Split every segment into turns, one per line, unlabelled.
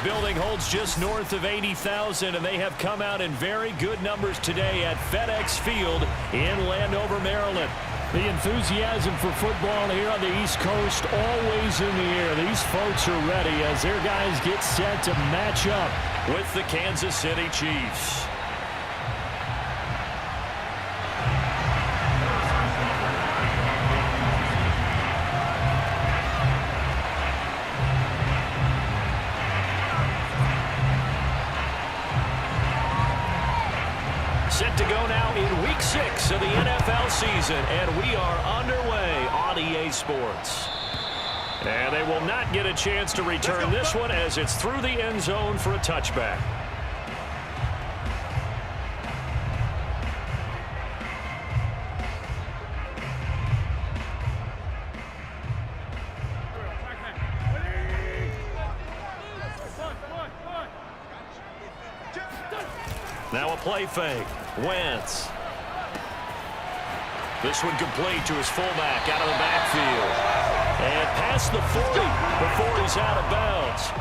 building holds just north of 80,000, and they have come out in very good numbers today at FedEx Field in Landover, Maryland.
The enthusiasm for football here on the East Coast always in the air. These folks are ready as their guys get set to match up
with the Kansas City Chiefs. Set to go now in Week 6 of the NFL season, and we are underway on EA Sports. And they will not get a chance to return this one as it's through the end zone for a touchback. Now a play fake. Wentz. This one complete to his fullback out of the backfield. And past the 40 before he's out of bounds.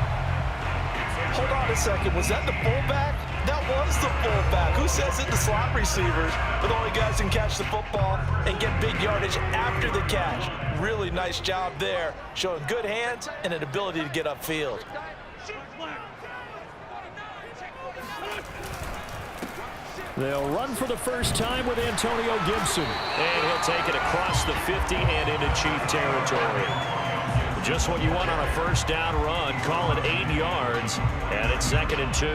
Hold on a second. Was that the fullback? That was the fullback. Who says it? The slot receivers are the only guys who can catch the football and get big yardage after the catch. Really nice job there, showing good hands and an ability to get upfield.
They'll run for the first time with Antonio Gibson.
And he'll take it across the 50 and into Chief territory. Just what you want on a first down run. Call it 8 yards, and it's 2nd and 2.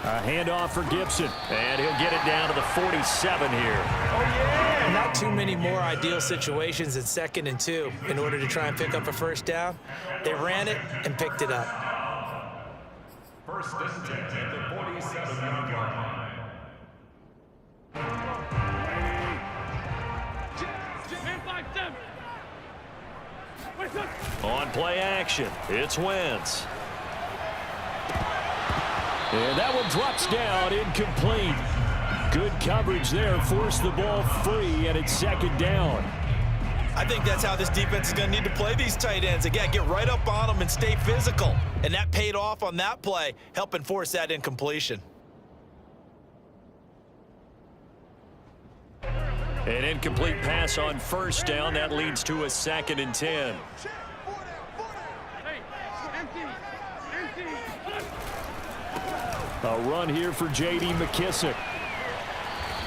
A handoff for Gibson.
And he'll get it down to the 47 here.
Oh, yeah! Not too many more ideal situations at 2nd and 2 in order to try and pick up a first down. They ran it and picked it up.
First and 10 at the 47-yard line.
On play action, it's Wentz.
And that one drops down, incomplete. Good coverage there, forced the ball free, and it's 2nd down.
I think that's how this defense is going to need to play these tight ends. Again, get right up on them and stay physical. And that paid off on that play, helping force that incompletion.
An incomplete pass on first down. That leads to a 2nd and 10.
A run here for J.D. McKissick.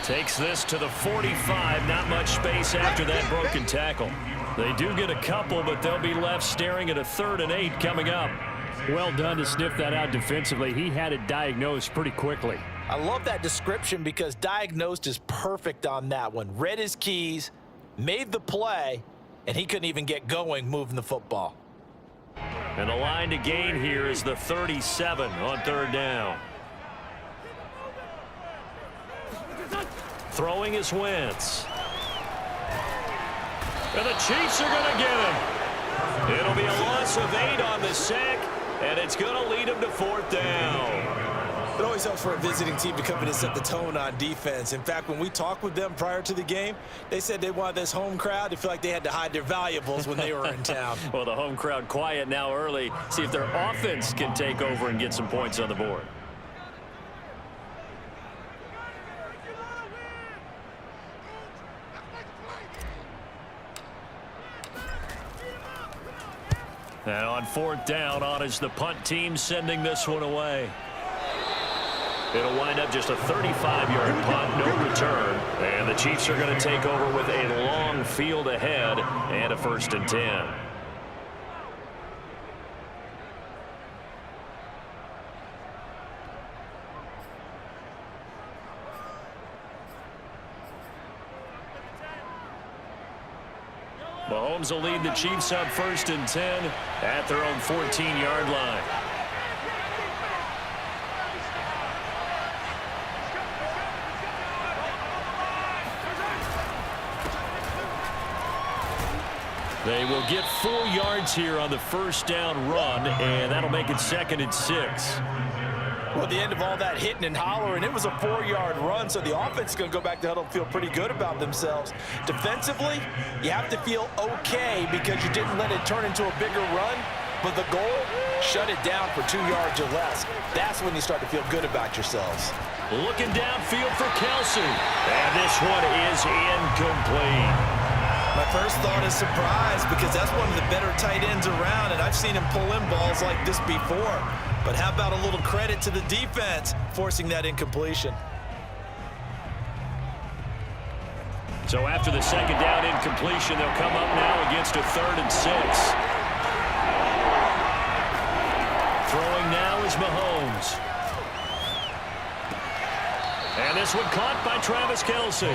Takes this to the 45. Not much space after that broken tackle. They do get a couple, but they'll be left staring at a 3rd and 8 coming up.
Well done to sniff that out defensively. He had it diagnosed pretty quickly.
I love that description because diagnosed is perfect on that one. Read his keys, made the play, and he couldn't even get going moving the football.
And the line to gain here is the 37 on 3rd down. Throwing is Wentz. And the Chiefs are going to get him. It'll be a loss of 8 on the sack, and it's going to lead them to 4th down.
It always helps for a visiting team to come in and set the tone on defense. In fact, when we talked with them prior to the game, they said they wanted this home crowd to feel like they had to hide their valuables when they were in town.
Well, the home crowd quiet now early. See if their offense can take over and get some points on the board. And on 4th down, on is the punt team sending this one away. It'll wind up just a 35-yard punt, no return. And the Chiefs are going to take over with a long field ahead and a 1st and 10. Mahomes will lead the Chiefs up 1st and 10 at their own 14-yard line.
They will get 4 yards here on the first down run, and that'll make it 2nd and 6.
Well, at the end of all that hitting and hollering, it was a 4-yard run, so the offense is going to go back to huddle and feel pretty good about themselves. Defensively, you have to feel okay because you didn't let it turn into a bigger run, but the goal, shut it down for 2 yards or less. That's when you start to feel good about yourselves.
Looking downfield for Kelsey, and this one is incomplete.
My first thought is surprise because that's one of the better tight ends around, and I've seen him pull in balls like this before. But how about a little credit to the defense forcing that incompletion?
So after the 2nd down incompletion, they'll come up now against a 3rd and 6. Throwing now is Mahomes. And this one caught by Travis Kelce.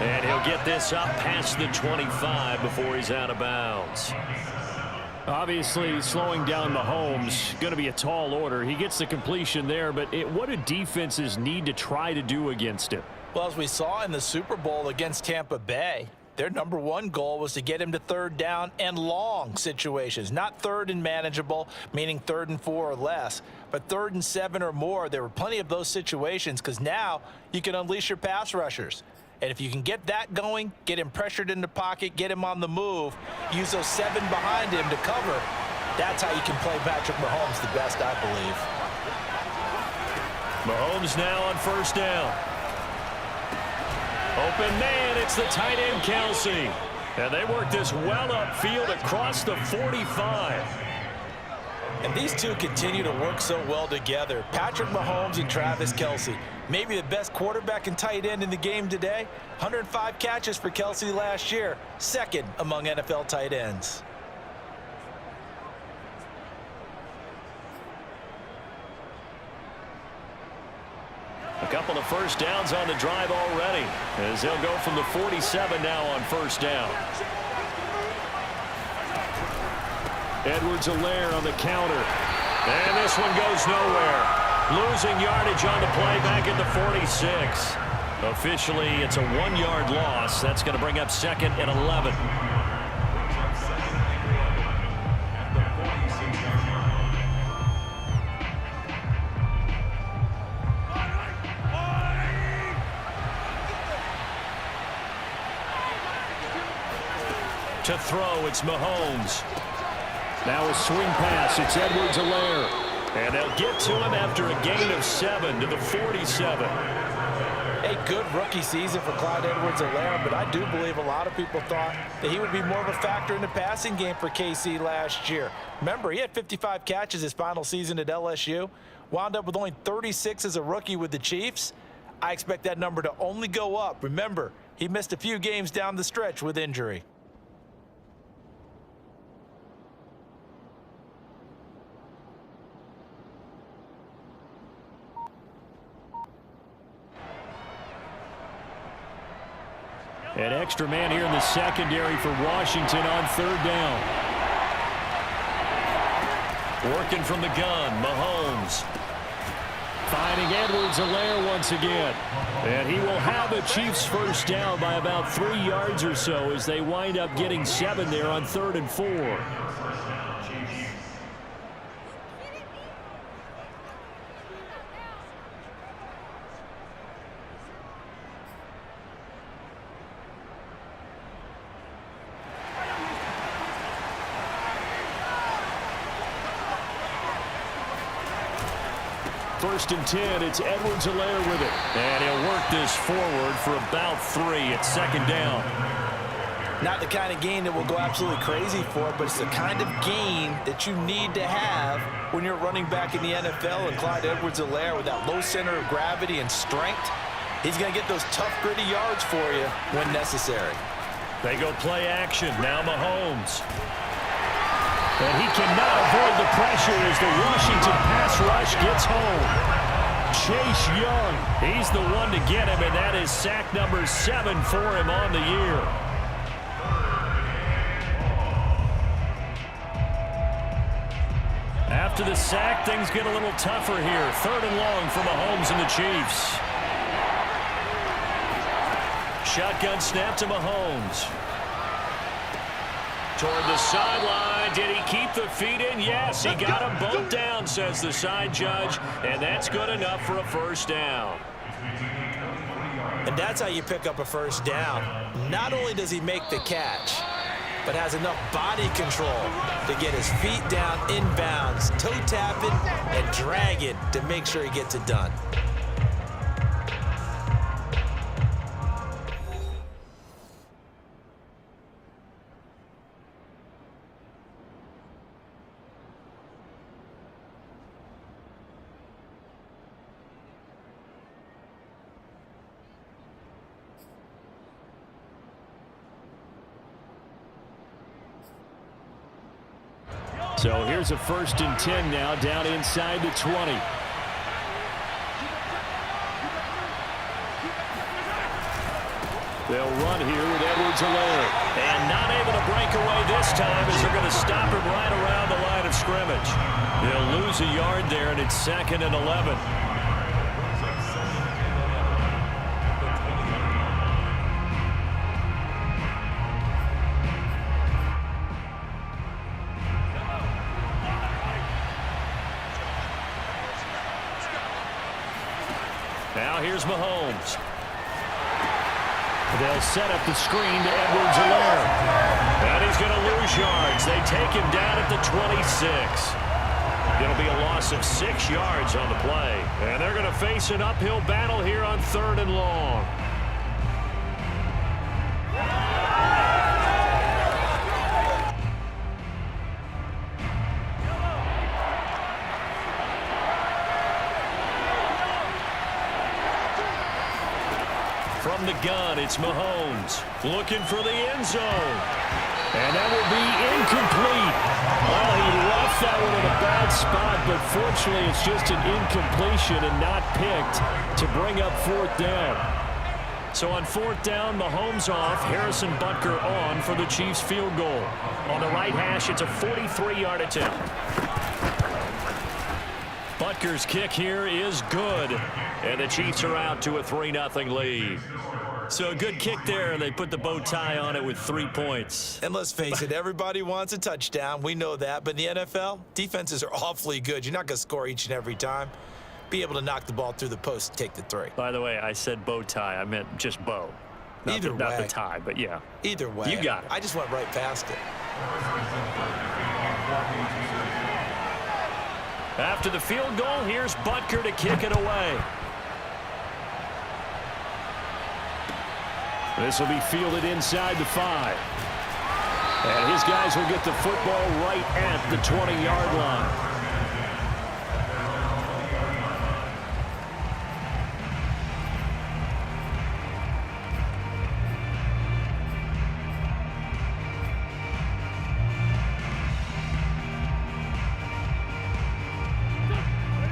And he'll get this up past the 25 before he's out of bounds. Obviously, slowing down Mahomes, going to be a tall order. He gets the completion there, but what do defenses need to try to do against him?
Well, as we saw in the Super Bowl against Tampa Bay, their #1 goal was to get him to 3rd down and long situations, not 3rd and manageable, meaning 3rd and 4 or less, but 3rd and 7 or more. There were plenty of those situations because now you can unleash your pass rushers. And if you can get that going, get him pressured in the pocket, get him on the move, use those 7 behind him to cover, that's how you can play Patrick Mahomes the best, I believe.
Mahomes now on 1st down. Open man, it's the tight end Kelce. And they work this well upfield across the 45.
And these two continue to work so well together. Patrick Mahomes and Travis Kelce. Maybe the best quarterback and tight end in the game today. 105 catches for Kelce last year. 2nd among NFL tight ends.
A couple of 1st downs on the drive already, as they'll go from the 47 now on 1st down. Edwards-Helaire on the counter. And this one goes nowhere. Losing yardage on the play back at the 46. Officially, it's a 1-yard loss. That's going to bring up 2nd and 11. To throw, it's Mahomes. Now a swing pass, it's Edwards-Helaire. And they'll get to him after a gain of 7 to the 47.
A good rookie season for Clyde Edwards-Helaire, but I do believe a lot of people thought that he would be more of a factor in the passing game for KC last year. Remember, he had 55 catches his final season at LSU, wound up with only 36 as a rookie with the Chiefs. I expect that number to only go up. Remember, he missed a few games down the stretch with injury.
An extra man here in the secondary for Washington on 3rd down. Working from the gun, Mahomes. Finding Edwards-Helaire once again. And he will have a Chiefs 1st down by about 3 yards or so as they wind up getting 7 there on 3rd and 4. First and 10, it's Edwards-Helaire with it. And he'll work this forward for about 3 at 2nd down.
Not the kind of gain that we'll go absolutely crazy for, but it's the kind of gain that you need to have when you're running back in the NFL. And Clyde Edwards-Helaire, with that low center of gravity and strength, he's going to get those tough, gritty yards for you when necessary.
They go play action. Now Mahomes. And he cannot avoid the pressure as the Washington pass rush gets home. Chase Young, he's the one to get him, and that is sack number 7 for him on the year. After the sack, things get a little tougher here. 3rd and long for Mahomes and the Chiefs. Shotgun snap to Mahomes.
toward the sideline. Did he keep the feet in? Yes, he got them both down, says the side judge, and that's good enough for a first down.
And that's how you pick up a first down. Not only does he make the catch, but has enough body control to get his feet down inbounds, toe tapping and dragging to make sure he gets it done.
So here's a 1st and 10 now, down inside the 20. They'll run here with Edwards-Helaire.
And not able to break away this time as they're going to stop him right around the line of scrimmage. They'll lose a yard there, and it's 2nd and 11. Now here's Mahomes.
They'll set up the screen to Edwards-Helaire.
And he's going to lose yards. They take him down at the 26. It'll be a loss of 6 yards on the play. And they're going to face an uphill battle here on 3rd and long. From the gun, it's Mahomes looking for the end zone.
And that will be incomplete. Well, he left that one in a bad spot, but fortunately it's just an incompletion and not picked to bring up 4th down.
So on 4th down, Mahomes off, Harrison Butker on for the Chiefs field goal. On the right hash, it's a 43-yard attempt. Butker's kick here is good, and the Chiefs are out to a 3-0 lead. So a good kick there, and they put the bow tie on it with 3 points.
And let's face it, everybody wants a touchdown. We know that. But in the NFL, defenses are awfully good. You're not going to score each and every time. Be able to knock the ball through the post and take the 3.
By the way, I said bow tie. I meant just bow. Not the tie, but yeah.
Either way.
You got it.
I just went right past it.
After the field goal, here's Butker to kick it away.
This will be fielded inside the 5. And his guys will get the football right at the 20-yard line.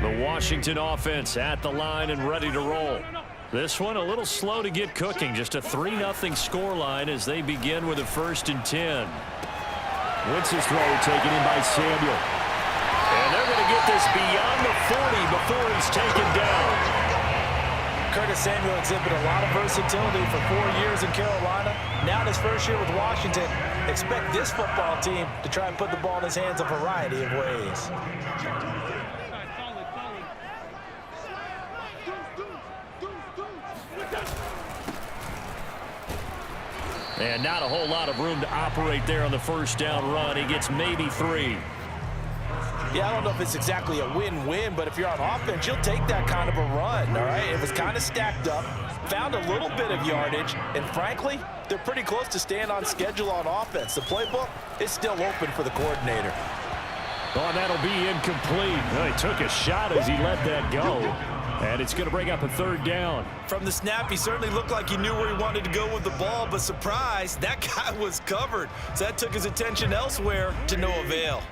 The Washington offense at the line and ready to roll. This one a little slow to get cooking. Just a 3-0 scoreline as they begin with a 1st and 10.
Wentz's throw taken in by Samuel.
And they're going to get this beyond the 40 before he's taken down.
Curtis Samuel exhibited a lot of versatility for 4 years in Carolina. Now in his first year with Washington, expect this football team to try and put the ball in his hands a variety of ways.
And not a whole lot of room to operate there on the 1st down run. He gets maybe 3.
Yeah, I don't know if it's exactly a win-win, but if you're on offense, you'll take that kind of a run, all right? It was kind of stacked up, found a little bit of yardage, and frankly, they're pretty close to staying on schedule on offense. The playbook is still open for the coordinator.
Oh, that'll be incomplete. Well, he took a shot as he let that go. And it's going to bring up a 3rd down.
From the snap, he certainly looked like he knew where he wanted to go with the ball, but surprise, that guy was covered. So that took his attention elsewhere to no avail.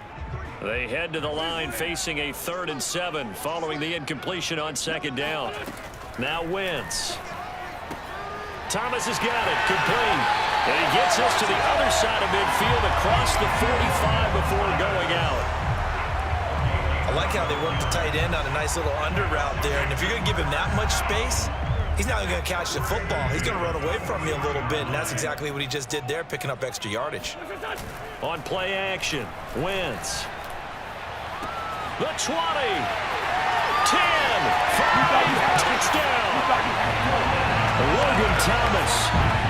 They head to the line facing a 3rd and 7 following the incompletion on 2nd down. Now Wentz. Thomas has got it, complete. And he gets this to the other side of midfield across the 45 before going out.
I like how they work the tight end on a nice little under route there. And if you're going to give him that much space, he's not going to catch the football. He's going to run away from me a little bit, and that's exactly what he just did there, picking up extra yardage.
On play action, Wentz. The 20, 10, 5, touchdown. Logan Thomas,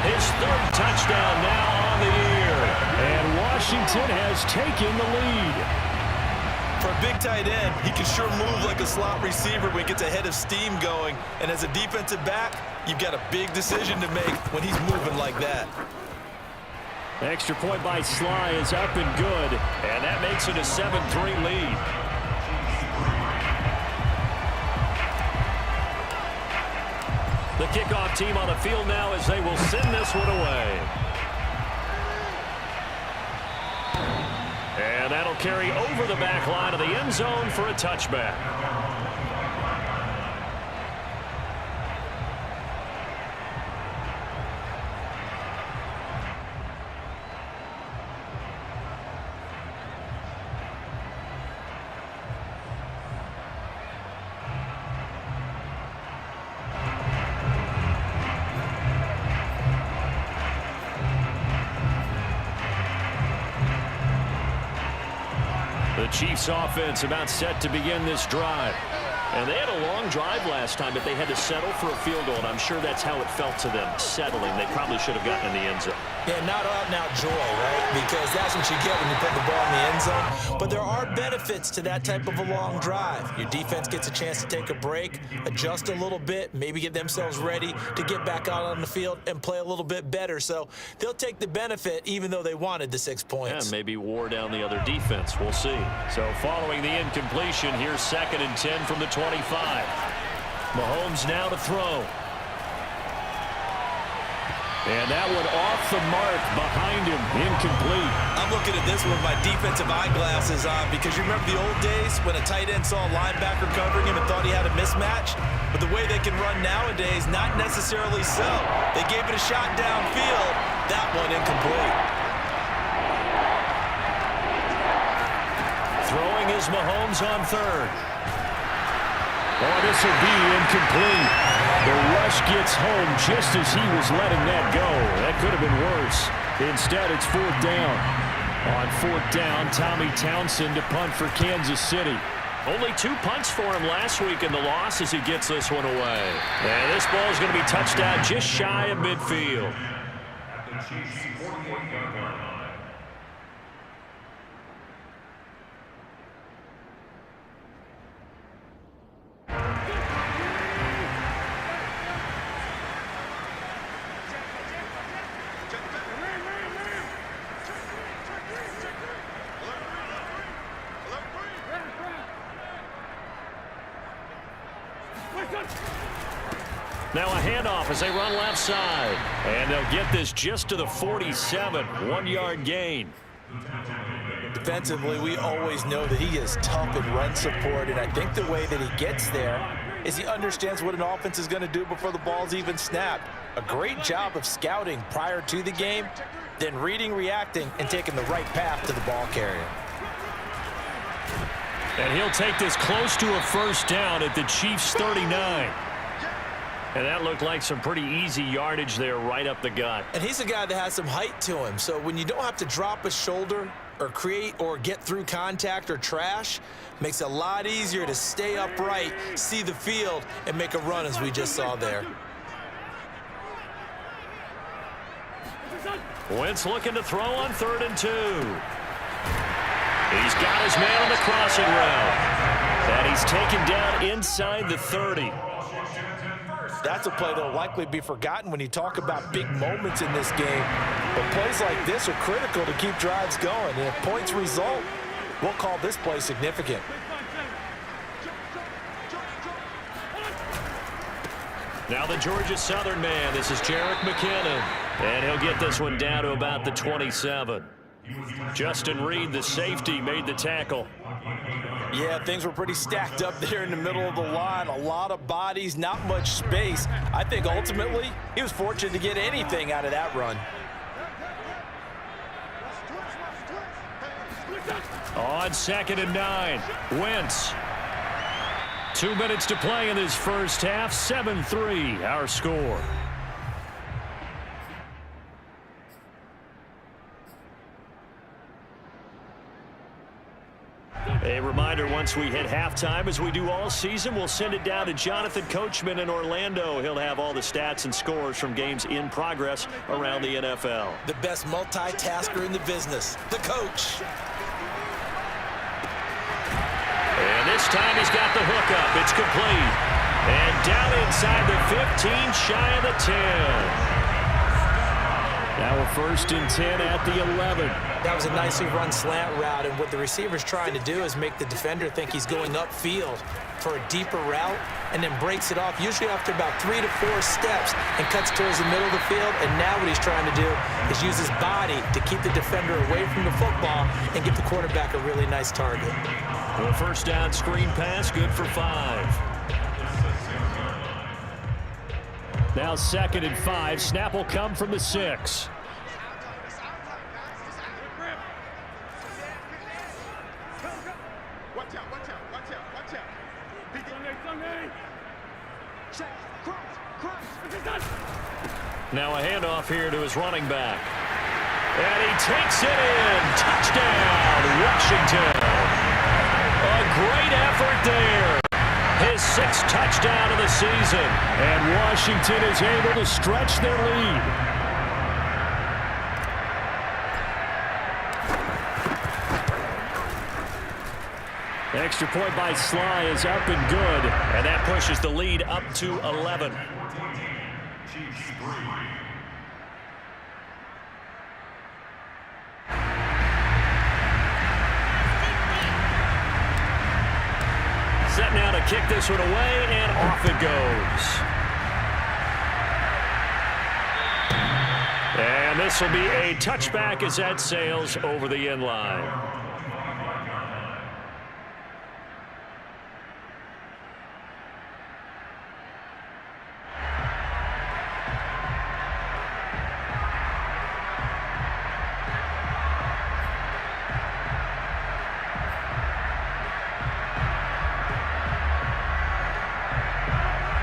his third touchdown now on the year.
And Washington has taken the lead.
For a big tight end, he can sure move like a slot receiver when he gets a head of steam going. And as a defensive back, you've got a big decision to make when he's moving like that.
Extra point by Sly is up and good.
And that makes it a 7-3 lead. The kickoff team on the field now as they will send this one away. And that'll carry over the back line of the end zone for a touchback. The Chiefs offense about set to begin this drive. And they had a long drive last time, but they had to settle for a field goal, and I'm sure that's how it felt to them, settling. They probably should have gotten in the end zone.
Yeah, not out-and-out joy, right? Because that's what you get when you put the ball in the end zone. But there are benefits to that type of a long drive. Your defense gets a chance to take a break, adjust a little bit, maybe get themselves ready to get back out on the field and play a little bit better. So they'll take the benefit even though they wanted the 6 points.
Yeah, maybe wore down the other defense. We'll see. So following the incompletion, here's 2nd and 10 from the 25. Mahomes now to throw.
And that one off the mark behind him, incomplete.
I'm looking at this with my defensive eyeglasses on because you remember the old days when a tight end saw a linebacker covering him and thought he had a mismatch? But the way they can run nowadays, not necessarily so. They gave it a shot downfield. That one incomplete.
Throwing is Mahomes on 3rd.
Oh, this will be incomplete. The rush gets home just as he was letting that go. That could have been worse. Instead, it's 4th down. On 4th down, Tommy Townsend to punt for Kansas City.
Only 2 punts for him last week in the loss as he gets this one away. And this ball is going to be touched out just shy of midfield.
At the Chiefs' 48-yard line.
Now a handoff as they run left side. And they'll get this just to the 47. 1-yard gain.
Defensively, we always know that he is tough in run support, and I think the way that he gets there is he understands what an offense is going to do before the ball's even snapped. A great job of scouting prior to the game, then reading, reacting, and taking the right path to the ball carrier.
And he'll take this close to a 1st down at the Chiefs' 39. And that looked like some pretty easy yardage there right up the gut.
And he's a guy that has some height to him. So when you don't have to drop a shoulder or create or get through contact or trash, makes it a lot easier to stay upright, see the field, and make a run as we just saw there.
Wentz looking to throw on 3rd and 2. He's got his man on the crossing route. And he's taken down inside the 30.
That's a play that will likely be forgotten when you talk about big moments in this game. But plays like this are critical to keep drives going. And if points result, we'll call this play significant.
Now the Georgia Southern man. This is Jerick McKinnon. And he'll get this one down to about the 27. Justin Reed, the safety, made the tackle.
Yeah, things were pretty stacked up there in the middle of the line. A lot of bodies, not much space. I think ultimately he was fortunate to get anything out of that run. On
2nd and 9, Wentz
2 minutes to play in this first half. 7-3 our score. A reminder, once we hit halftime, as we do all season, we'll send it down to Jonathan Coachman in Orlando. He'll have all the stats and scores from games in progress around the NFL.
The best multitasker in the business, the coach.
And this time he's got the hookup. It's complete. And down inside the 15, shy of the 10. Now a 1st and 10 at the 11.
That was a nicely run slant route, and what the receiver's trying to do is make the defender think he's going upfield for a deeper route, and then breaks it off, usually after about 3 to 4 steps, and cuts towards the middle of the field. And now what he's trying to do is use his body to keep the defender away from the football and give the quarterback a really nice target.
Well, 1st down screen pass, good for 5. Now 2nd and 5. Snap will come from the 6. Now a handoff here to his running back. And he takes it in. Touchdown, Washington. A great effort there. His 6th touchdown of the season. And Washington is able to stretch their lead. Extra point by Sly is up and good. And that pushes the lead up to 11. Set now to kick this one away, and off it goes. And this will be a touchback as that sails over the end line.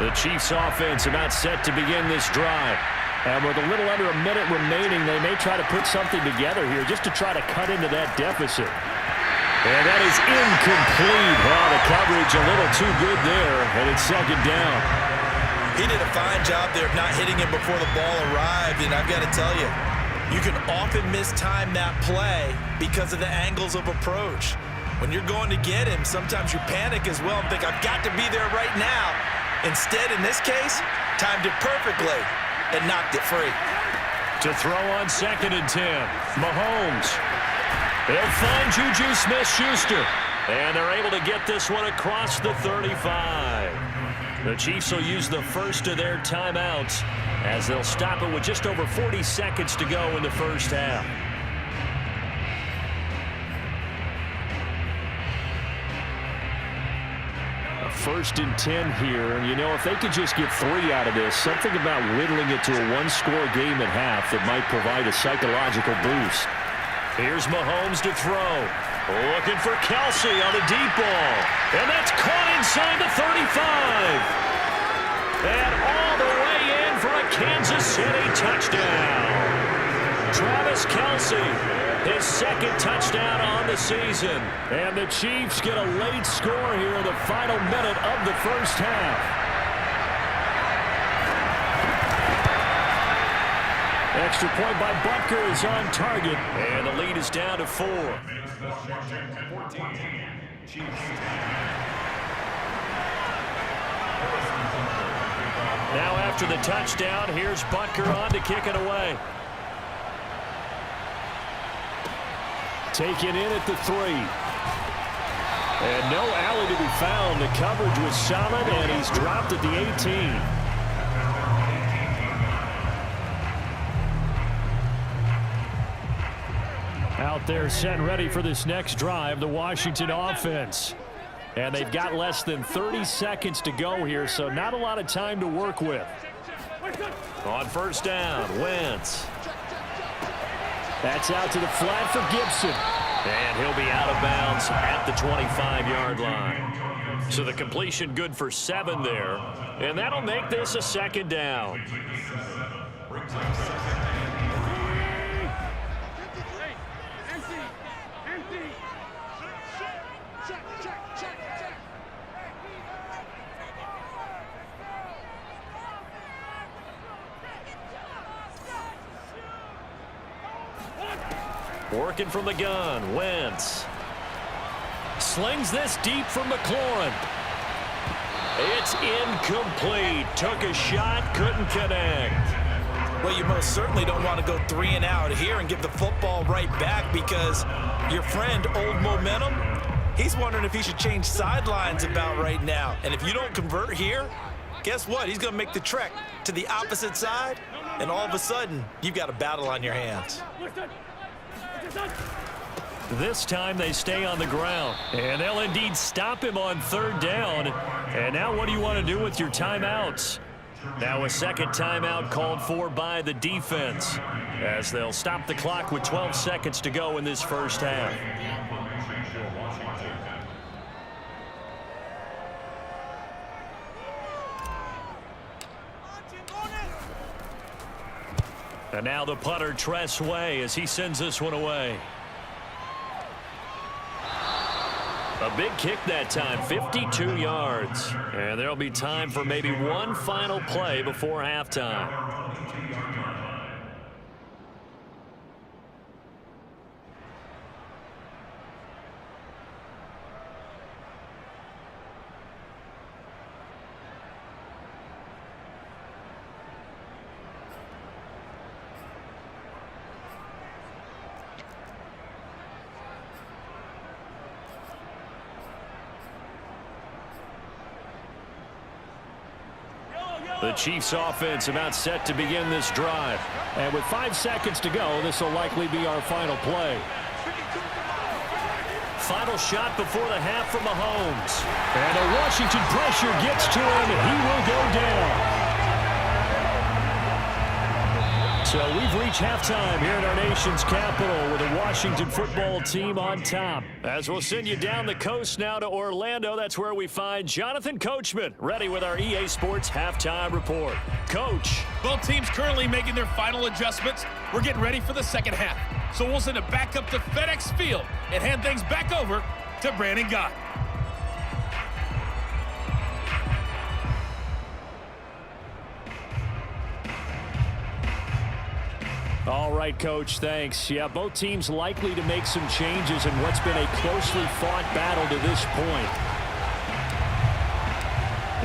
The Chiefs offense about set to begin this drive. And with a little under a minute remaining, they may try to put something together here just to try to cut into that deficit. And that is incomplete. Well, the coverage a little too good there, and it's 2nd down.
He did a fine job there of not hitting him before the ball arrived, and I've got to tell you, you can often mistime that play because of the angles of approach. When you're going to get him, sometimes you panic as well and think, I've got to be there right now. Instead, in this case, timed it perfectly and knocked it free.
To throw on 2nd and 10, Mahomes. They'll find Juju Smith-Schuster. And they're able to get this one across the 35. The Chiefs will use the first of their timeouts as they'll stop it with just over 40 seconds to go in the first half. A 1st and 10 here, and you know, if they could just get 3 out of this, something about whittling it to a 1-score game at half that might provide a psychological boost. Here's Mahomes to throw. Looking for Kelsey on the deep ball. And that's caught inside the 35. And all the way in for a Kansas City touchdown. Travis Kelsey, his 2nd touchdown on the season. And the Chiefs get a late score here in the final minute of the first half. Extra point by Butker is on target, and the lead is down to 4. Now after the touchdown, here's Butker on to kick it away. Taken in at the 3. And no alley to be found. The coverage was solid, and he's dropped at the 18. Out there set and ready for this next drive, the Washington offense. And they've got less than 30 seconds to go here, so not a lot of time to work with. On 1st down, Wentz. That's out to the flat for Gibson.
And he'll be out of bounds at the 25-yard line. So the completion good for 7 there. And that'll make this a 2nd down. Working from the gun, Wentz. Slings this deep from McLaurin. It's incomplete. Took a shot, couldn't connect.
Well, you most certainly don't want to go 3 and out here and give the football right back, because your friend, Old Momentum, he's wondering if he should change sidelines about right now. And if you don't convert here, guess what? He's going to make the trek to the opposite side, and all of a sudden, you've got a battle on your hands.
This time they stay on the ground, and they'll indeed stop him on 3rd down. And now what do you want to do with your timeouts? Now a 2nd timeout called for by the defense, as they'll stop the clock with 12 seconds to go in this first half. And now the punter, Tress Way, as he sends this one away. A big kick that time, 52 yards. And there'll be time for maybe one final play before halftime. The Chiefs offense about set to begin this drive. And with 5 seconds to go, this will likely be our final play. Final shot before the half from Mahomes. And a Washington pressure gets to him, and he will go down. So we've reached halftime here in our nation's capital with the Washington football team on top. As we'll send you down the coast now to Orlando, that's where we find Jonathan Coachman, ready with our EA Sports halftime report. Coach.
Both teams currently making their final adjustments. We're getting ready for the second half. So we'll send it back up to FedEx Field and hand things back over to Brandon Gott.
All right, Coach, thanks. Yeah, both teams likely to make some changes in what's been a closely fought battle to this point.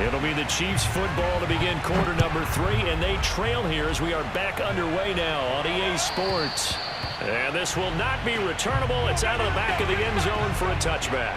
It'll be the Chiefs football to begin quarter number 3, and they trail here as we are back underway now on EA Sports. And this will not be returnable. It's out of the back of the end zone for a touchback.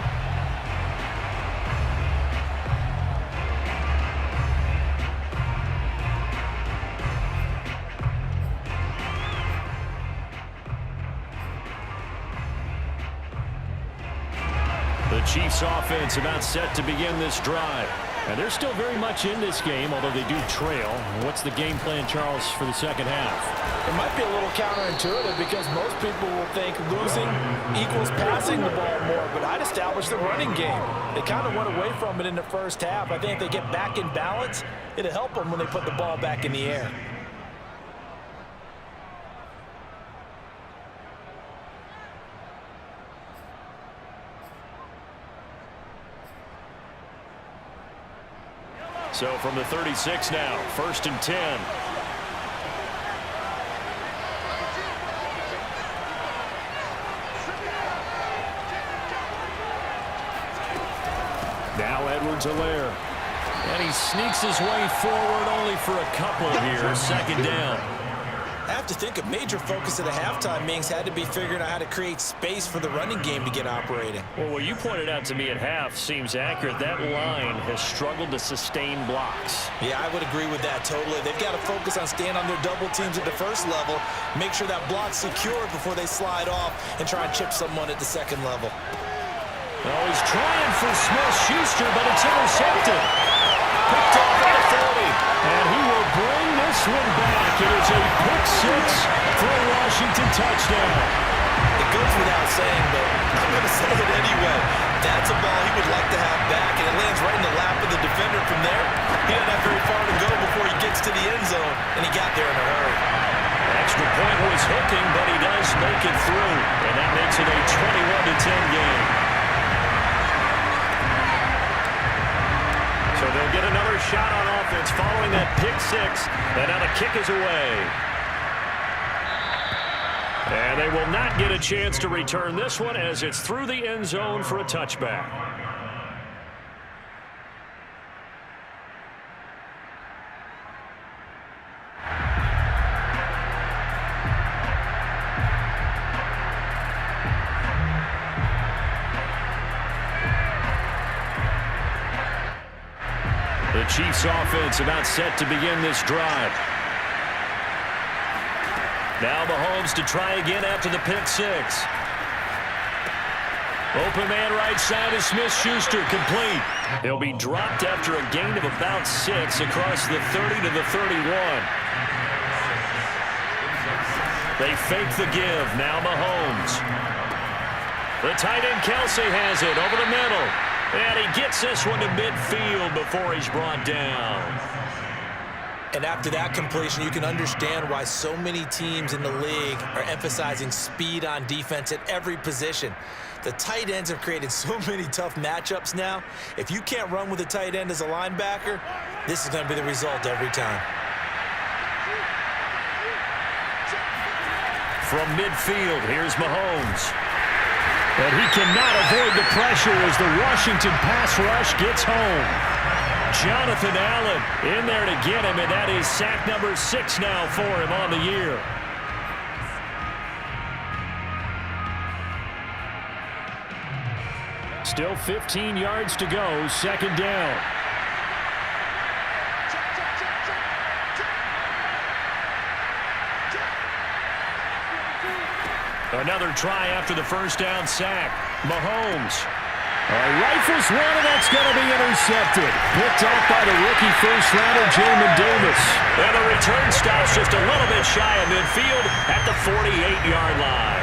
The Chiefs offense about set to begin this drive. And they're still very much in this game, although they do trail. What's the game plan, Charles, for the second half?
It might be a little counterintuitive, because most people will think losing equals passing the ball more, but I'd establish the running game. They kind of went away from it in the first half. I think if they get back in balance, it'll help them when they put the ball back in the air.
So from the 36 now, 1st and 10. Now Edwards-Helaire. And he sneaks his way forward only for a couple here. 2nd down.
I have to think a major focus of the halftime meetings had to be figuring out how to create space for the running game to get operating.
Well, what you pointed out to me at half seems accurate. That line has struggled to sustain blocks.
Yeah, I would agree with that totally. They've got to focus on staying on their double teams at the first level, make sure that block's secure before they slide off and try and chip someone at the second level.
Oh, he's trying for Smith-Schuster, but it's intercepted. Picked off at the 30. And he will bring this one back. It is a pick 6 for a Washington touchdown.
It goes without saying, but I'm going to say it anyway. That's a ball he would like to have back, and it lands right in the lap of the defender from there. He doesn't have very far to go before he gets to the end zone, and he got there in a hurry.
Extra point was hooking, but he does make it through, and that makes it a 21-10 game. So they'll get another shot on offense following that pick six, and now the kick is away. And they will not get a chance to return this one as it's through the end zone for a touchback. The Chiefs offense about set to begin this drive. Now Mahomes to try again after the pick six. Open man right side is Smith-Schuster, complete. He'll be dropped after a gain of about 6 across the 30 to the 31. They fake the give. Now Mahomes. The tight end Kelsey has it over the middle. And he gets this one to midfield before he's brought down.
And after that completion, you can understand why so many teams in the league are emphasizing speed on defense at every position. The tight ends have created so many tough matchups now. If you can't run with a tight end as a linebacker, this is going to be the result every time.
From midfield, here's Mahomes. But he cannot avoid the pressure as the Washington pass rush gets home. Jonathan Allen in there to get him, and that is sack number 6 now for him on the year. Still 15 yards to go, second down. Another try after the first down sack. Mahomes. Rifles one, and that's going to be intercepted. Picked off by the rookie first-rounder, Jamin Davis. And the return stops just a little bit shy of midfield at the 48-yard line.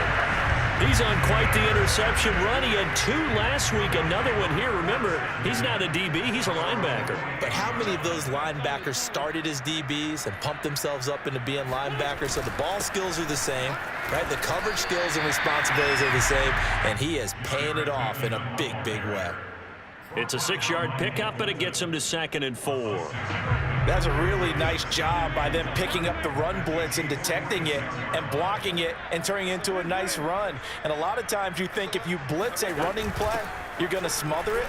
He's on quite the interception run. He had 2 last week, another one here. Remember, he's not a DB, he's a linebacker.
But how many of those linebackers started as DBs and pumped themselves up into being linebackers? So the ball skills are the same, right? The coverage skills and responsibilities are the same, and he is paying it off in a big, big way.
It's a 6-yard pickup, but it gets him to 2nd and 4.
That's a really nice job by them picking up the run blitz and detecting it and blocking it and turning it into a nice run. And a lot of times you think if you blitz a running play, you're going to smother it.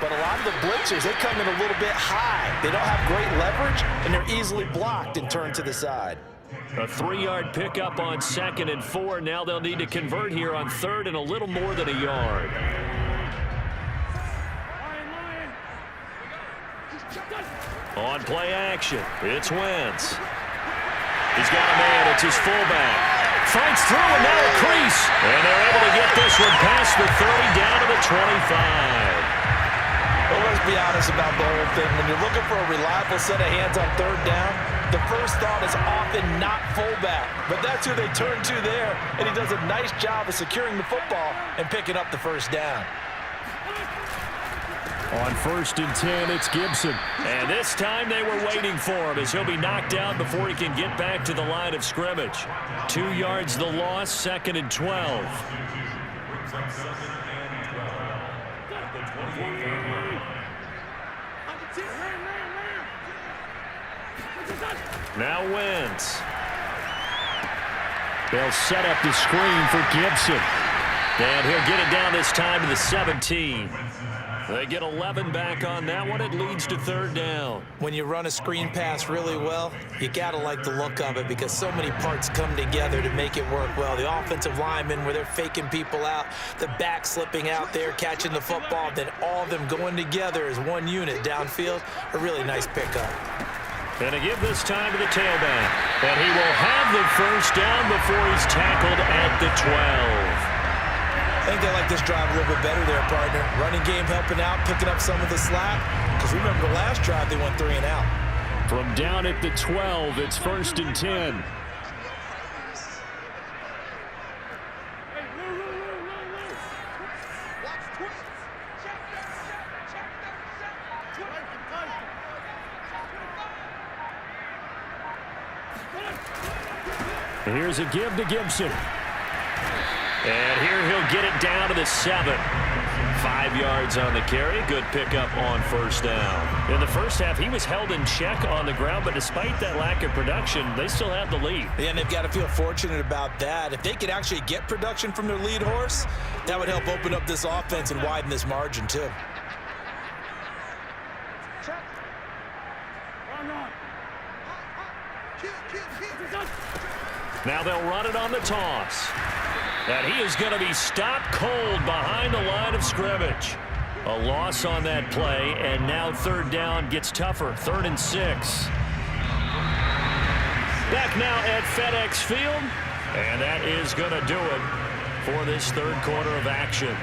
But a lot of the blitzers, they come in a little bit high. They don't have great leverage, and they're easily blocked and turned to the side.
A 3-yard pickup on 2nd and 4. Now they'll need to convert here on 3rd and a little more than a yard. On play action, it's Wentz. He's got a man, it's his fullback. Fights through and now a crease. And they're able to get this one past the 30 down to the 25.
Well, let's be honest about the whole thing. When you're looking for a reliable set of hands on 3rd down, the first thought is often not fullback. But that's who they turn to there, and he does a nice job of securing the football and picking up the first down.
On 1st and 10, it's Gibson. And this time they were waiting for him as he'll be knocked out before he can get back to the line of scrimmage. 2 yards the loss, 2nd and 12. Now Wentz. They'll set up the screen for Gibson. And he'll get it down this time to the 17. They get 11 back on that one. It leads to 3rd down.
When you run a screen pass really well, you got to like the look of it because so many parts come together to make it work well. The offensive linemen, where they're faking people out, the back slipping out there, catching the football, then all of them going together as one unit downfield. A really nice pickup.
And to give this time to the tailback. And he will have the first down before he's tackled at the 12.
I think they like this drive a little bit better there, partner. Running game helping out, picking up some of the slack. Because remember the last drive, they went 3 and out.
From down at the 12, it's 1st and 10.
Here's a give to Gibson.
And here he'll get it down to the 7. 5 yards on the carry. Good pickup on first down.
In the first half, he was held in check on the ground, but despite that lack of production, they still have the lead.
And they've got to feel fortunate about that. If they could actually get production from their lead horse, that would help open up this offense and widen this margin too.
Now they'll run it on the toss. And he is going to be stopped cold behind the line of scrimmage. A loss on that play, and now third down gets tougher. 3rd and 6. Back now at FedEx Field. And that is going to do it for this third quarter of action.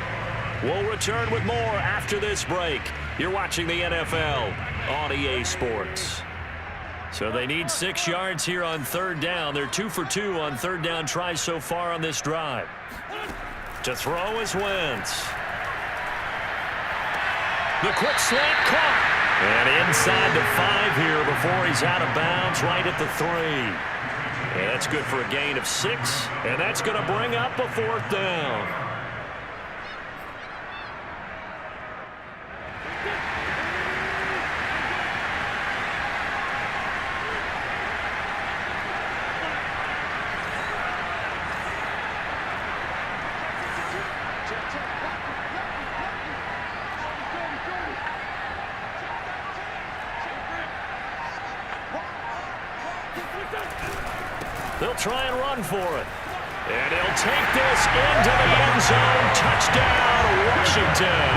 We'll return with more after this break. You're watching the NFL on EA Sports. So they need 6 yards here on third down. They're 2 for 2 on third down tries so far on this drive. To throw is Wentz. The quick slant caught. And inside the 5 here before he's out of bounds right at the 3. And that's good for a gain of 6. And that's going to bring up a 4th down. They'll try and run for it. And he'll take this into the end zone. Touchdown, Washington.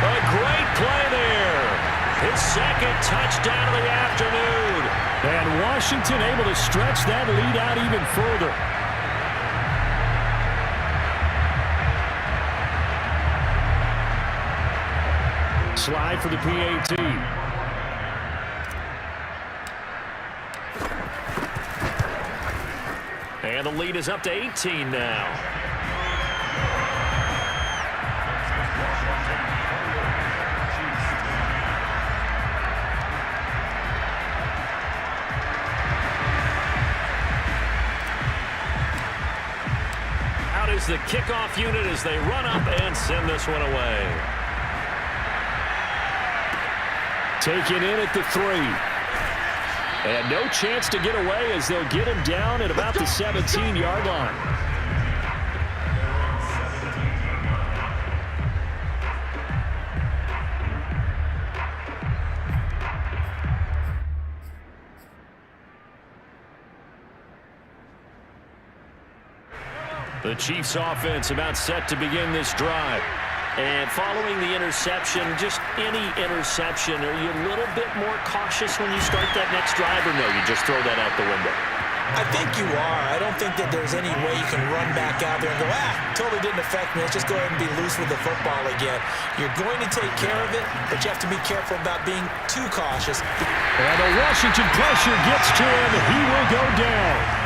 A great play there. His 2nd touchdown of the afternoon.
And Washington able to stretch that lead out even further. Slide for the PAT.
And the lead is up to 18 now. Out is the kickoff unit as they run up and send this one away.
Taken in at the 3. And no chance to get away as they'll get him down at about the 17-yard line. The Chiefs offense about set to begin this drive.
And following the interception, just any interception, are you a little bit more cautious when you start that next drive, or no, you just throw that out the window?
I think you are. I don't think that there's any way you can run back out there and go, totally didn't affect me. Let's just go ahead and be loose with the football again. You're going to take care of it, but you have to be careful about being too cautious.
And the Washington pressure gets to him. He will go down.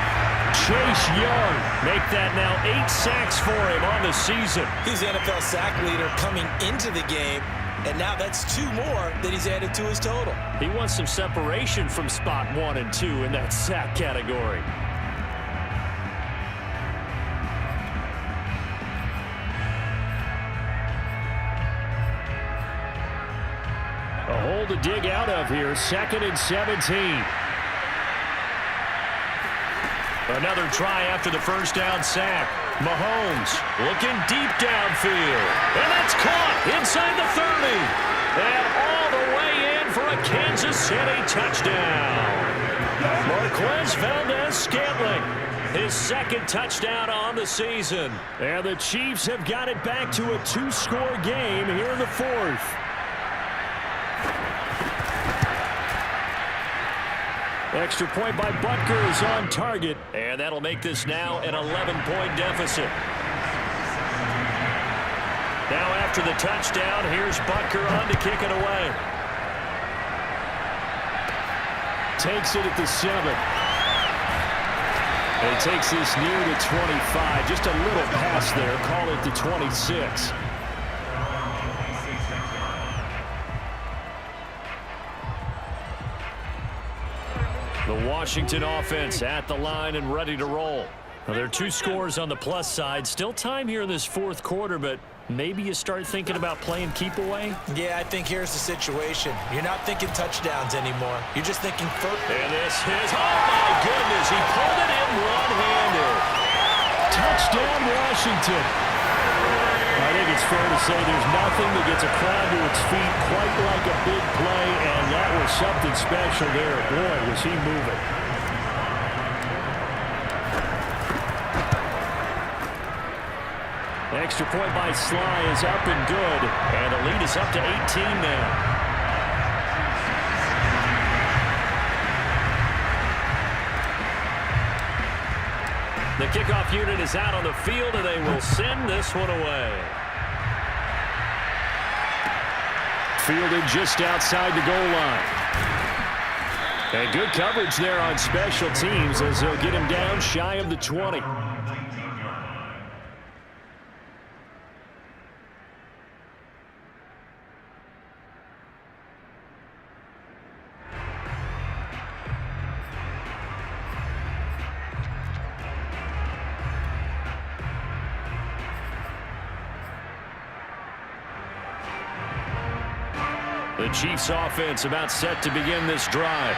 Chase Young make that now 8 sacks for him on the season.
He's the NFL sack leader coming into the game, and now that's 2 more that he's added to his total.
He wants some separation from spot 1 and 2 in that sack category. A hole to dig out of here. 2nd and 17.
Another try after the first down sack. Mahomes looking deep downfield. And that's caught inside the 30. And all the way in for a Kansas City touchdown. Marquez Valdez-Scantling, his 2nd touchdown on the season.
And the Chiefs have got it back to a 2-score game here in the 4th. Extra point by Butker is on target.
And that'll make this now an 11-point deficit. Now after the touchdown, here's Butker on to kick it away.
Takes it at the 7. And he takes this near the 25. Just a little pass there. Call it the 26.
The Washington offense at the line and ready to roll. Well, there are 2 scores on the plus side. Still time here in this fourth quarter, but maybe you start thinking about playing keep away?
Yeah, I think here's the situation. You're not thinking touchdowns anymore. You're just thinking first.
And this is, oh my goodness, he pulled it in one-handed.
Touchdown, Washington. I think it's fair to say there's nothing that gets a crowd to its feet quite like a big play, and that was something special there. Boy, was he moving.
Extra point by Sly is up and good, and the lead is up to 18 now. The kickoff unit is out on the field, and they will send this one away.
Fielded just outside the goal line. And good coverage there on special teams as they'll get him down shy of the 20.
The Chiefs offense about set to begin this drive.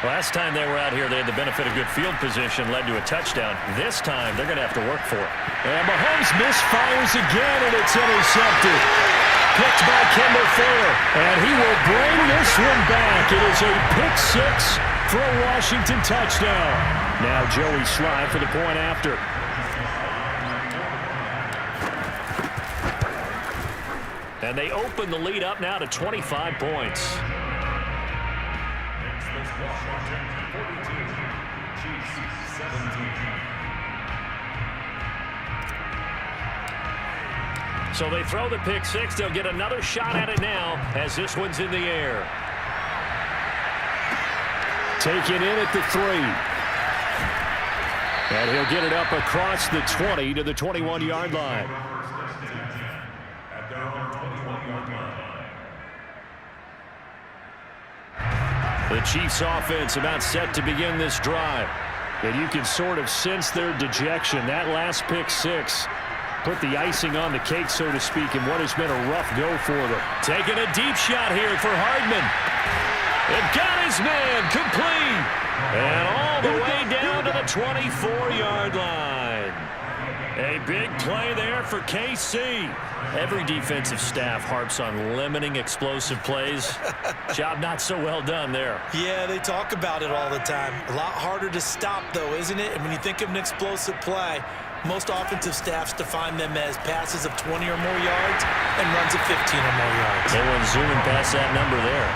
Last time they were out here, they had the benefit of good field position, led to a touchdown. This time, they're going to have to work for it.
And Mahomes misfires again, and it's intercepted. Picked by Kendall Fuller, and he will bring this one back. It is a pick 6 for a Washington touchdown. Now Joey Sly for the point after.
And they open the lead up now to 25 points.
Washington 42, Chiefs 17.
So they throw the pick 6. They'll get another shot at it now as this one's in the air.
Taken in at the 3. And he'll get it up across the 20 to the 21-yard line.
The Chiefs offense about set to begin this drive.
And you can sort of sense their dejection. That last pick 6 put the icing on the cake, so to speak, in what has been a rough go for them.
Taking a deep shot here for Hardman. It got his man complete. And all the way down to the 24-yard line. A big play there for KC. Every defensive staff harps on limiting explosive plays. Job not so well done there.
Yeah, they talk about it all the time. A lot harder to stop, though, isn't it? And when you think of an explosive play, most offensive staffs define them as passes of 20 or more yards and runs of 15 or more yards.
They went zooming past that number there.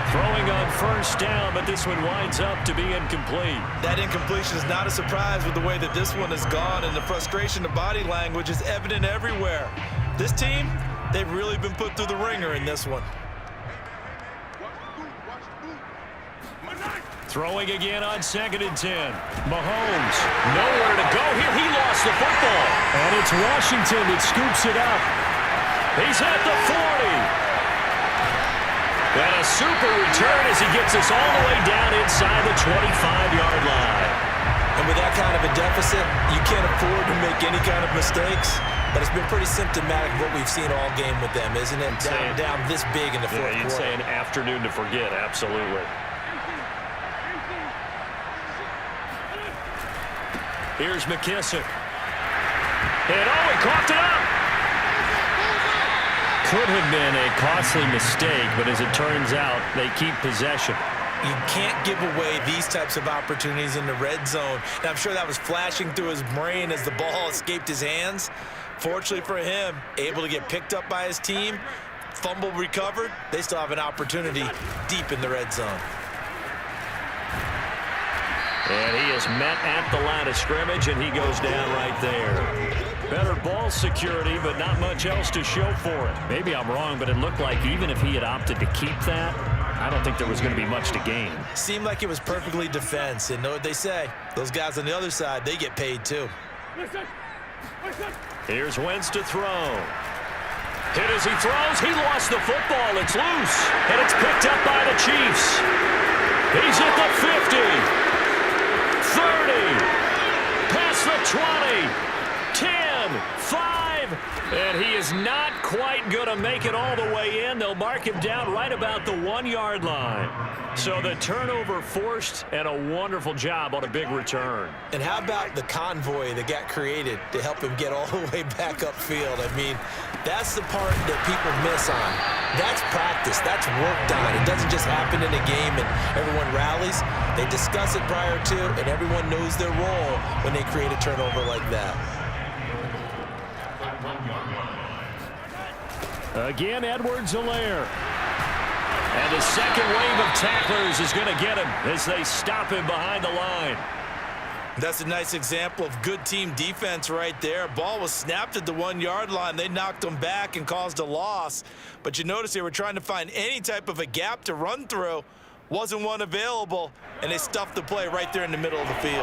Throwing on first down, but this one winds up to be incomplete.
That incompletion is not a surprise with the way that this one has gone, and the frustration of body language is evident everywhere. This team, they've really been put through the ringer in this one.
Throwing again on 2nd and 10. Mahomes, nowhere to go here. He lost the football.
And it's Washington that scoops it up.
He's at the 40. And a super return as he gets us all the way down inside the 25-yard line.
And with that kind of a deficit, you can't afford to make any kind of mistakes. But it's been pretty symptomatic of what we've seen all game with them, isn't it? Down this big in the fourth quarter.
You'd say an afternoon to forget, absolutely. Here's McKissick. And he coughed it up. Could have been a costly mistake, but as it turns out, they keep possession.
You can't give away these types of opportunities in the red zone. And I'm sure that was flashing through his brain as the ball escaped his hands. Fortunately for him, able to get picked up by his team, fumble recovered, they still have an opportunity deep in the red zone.
And he is met at the line of scrimmage, and he goes down right there. Better ball security, but not much else to show for it. Maybe I'm wrong, but it looked like even if he had opted to keep that, I don't think there was going to be much to gain.
Seemed like it was perfectly defense, and know what they say. Those guys on the other side, they get paid too.
Here's Wentz to throw. Hit as he throws. He lost the football. It's loose, and it's picked up by the Chiefs. He's at the 50, 30, past the 20, 10, 5, and he is not quite going to make it all the way in. They'll mark him down right about the 1-yard line. So the turnover forced, and a wonderful job on a big return.
And how about the convoy that got created to help him get all the way back upfield? I mean, that's the part that people miss on. That's practice. That's worked on. It doesn't just happen in a game and everyone rallies. They discuss it prior to, and everyone knows their role when they create a turnover like that.
Again, Edwards-Helaire.
And the second wave of tacklers is going to get him as they stop him behind the line.
That's a nice example of good team defense right there. Ball was snapped at the 1-yard line. They knocked him back and caused a loss. But you notice they were trying to find any type of a gap to run through. Wasn't one available, and they stuffed the play right there in the middle of the field.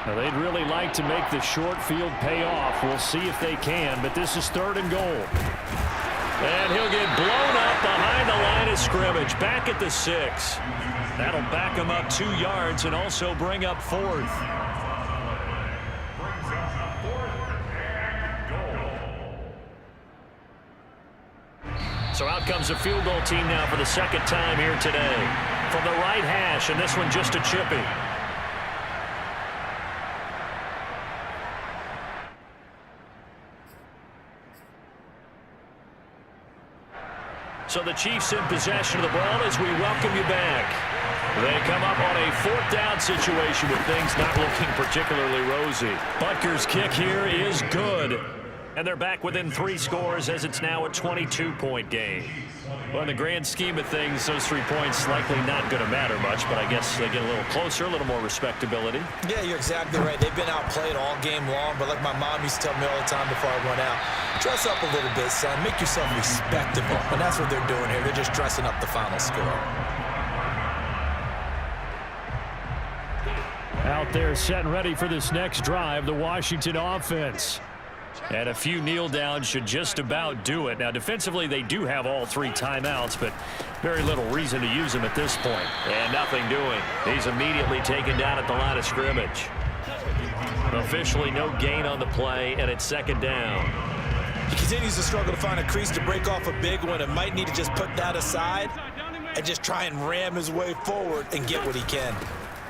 Now, they'd really like to make the short field pay off. We'll see if they can, but this is 3rd and goal.
And he'll get blown up behind the line of scrimmage, back at the 6. That'll back him up 2 yards and also bring up 4th. So out comes the field goal team now for the 2nd time here today. From the right hash, and this one just a chippy. So the Chiefs in possession of the ball as we welcome you back. They come up on a 4th down situation with things not looking particularly rosy. Butker's kick here is good. And they're back within 3 scores as it's now a 22-point game. Well, in the grand scheme of things, those 3 points likely not going to matter much, but I guess they get a little closer, a little more respectability.
Yeah, you're exactly right. They've been outplayed all game long, but like my mom used to tell me all the time before I went out, dress up a little bit, son. Make yourself respectable. And that's what they're doing here. They're just dressing up the final score.
Out there set and ready for this next drive, the Washington offense. And a few kneel downs should just about do it. Now, defensively, they do have all 3 timeouts, but very little reason to use them at this point.
And nothing doing. He's immediately taken down at the line of scrimmage. Officially no gain on the play, and it's 2nd down.
He continues to struggle to find a crease to break off a big one and might need to just put that aside and just try and ram his way forward and get what he can.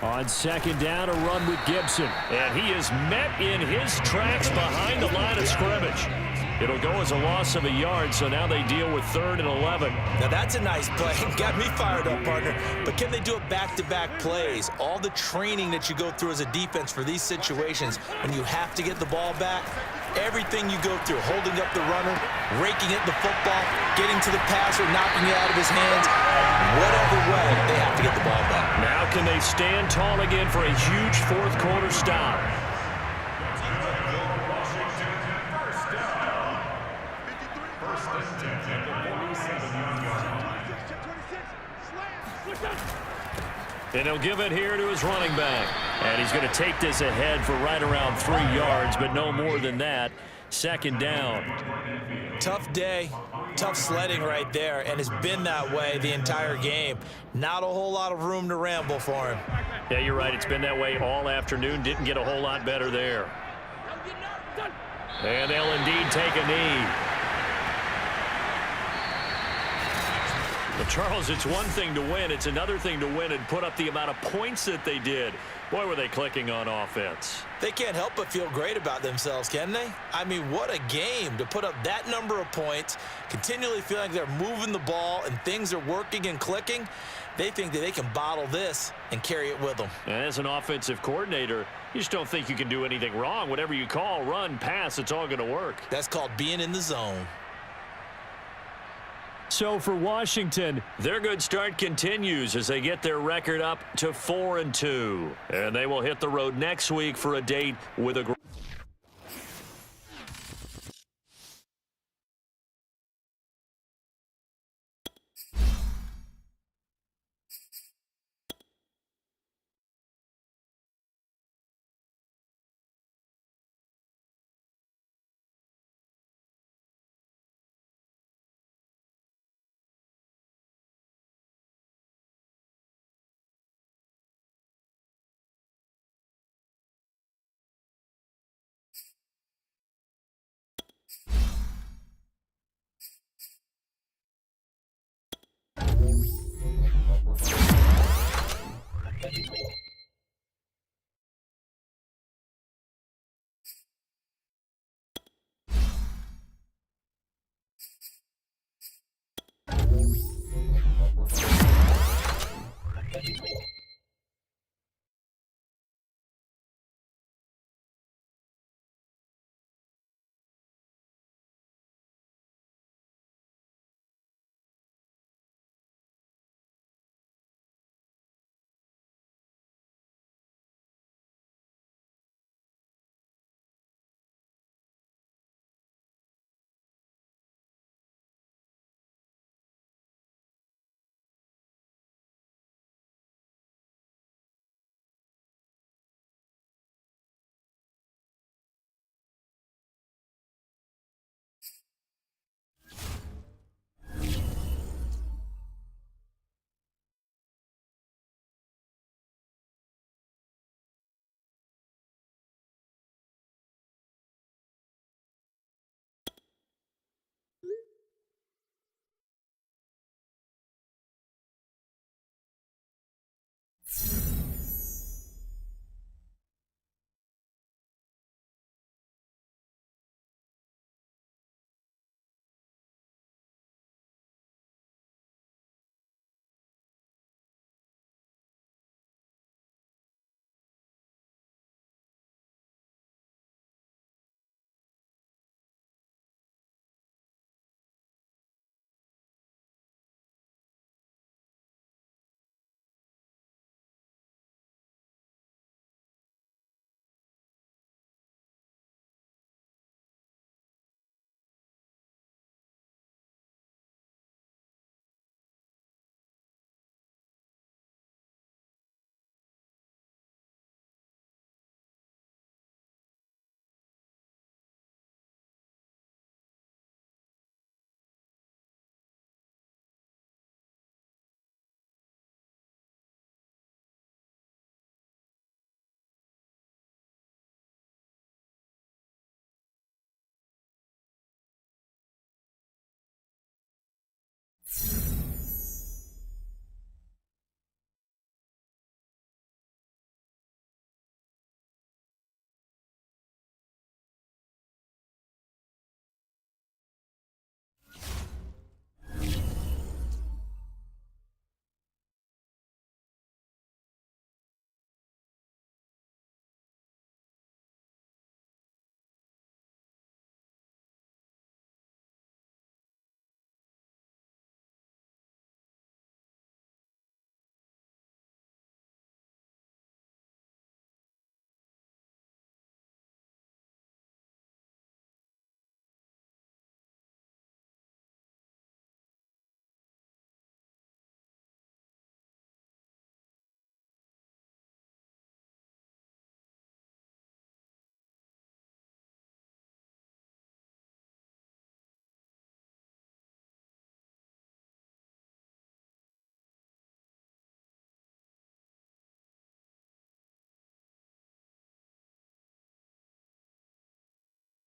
On 2nd down, a run with Gibson.
And he is met in his tracks behind the line of scrimmage. It'll go as a loss of a yard, so now they deal with 3rd and 11.
Now that's a nice play. Got me fired up, partner. But can they do it back-to-back plays? All the training that you go through as a defense for these situations, when you have to get the ball back, everything you go through, holding up the runner, raking at the football, getting to the passer, knocking it out of his hands, whatever way, they have to get the ball back.
Now can they stand tall again for a huge 4th quarter stop? And he'll give it here to his running back. And he's going to take this ahead for right around 3 yards, but no more than that. 2nd down.
Tough day, tough sledding right there, and it's been that way the entire game. Not a whole lot of room to ramble for him.
Yeah, you're right. It's been that way all afternoon. Didn't get a whole lot better there. And they'll indeed take a knee. But Charles, it's one thing to win. It's another thing to win and put up the amount of points that they did. Boy, were they clicking on offense.
They can't help but feel great about themselves, can they? I mean, what a game to put up that number of points, continually feeling like they're moving the ball and things are working and clicking. They think that they can bottle this and carry it with them.
And as an offensive coordinator, you just don't think you can do anything wrong. Whatever you call, run, pass, it's all going to work.
That's called being in the zone.
So for Washington,
their good start continues as they get their record up to 4-2. And they will hit the road next week for a date with a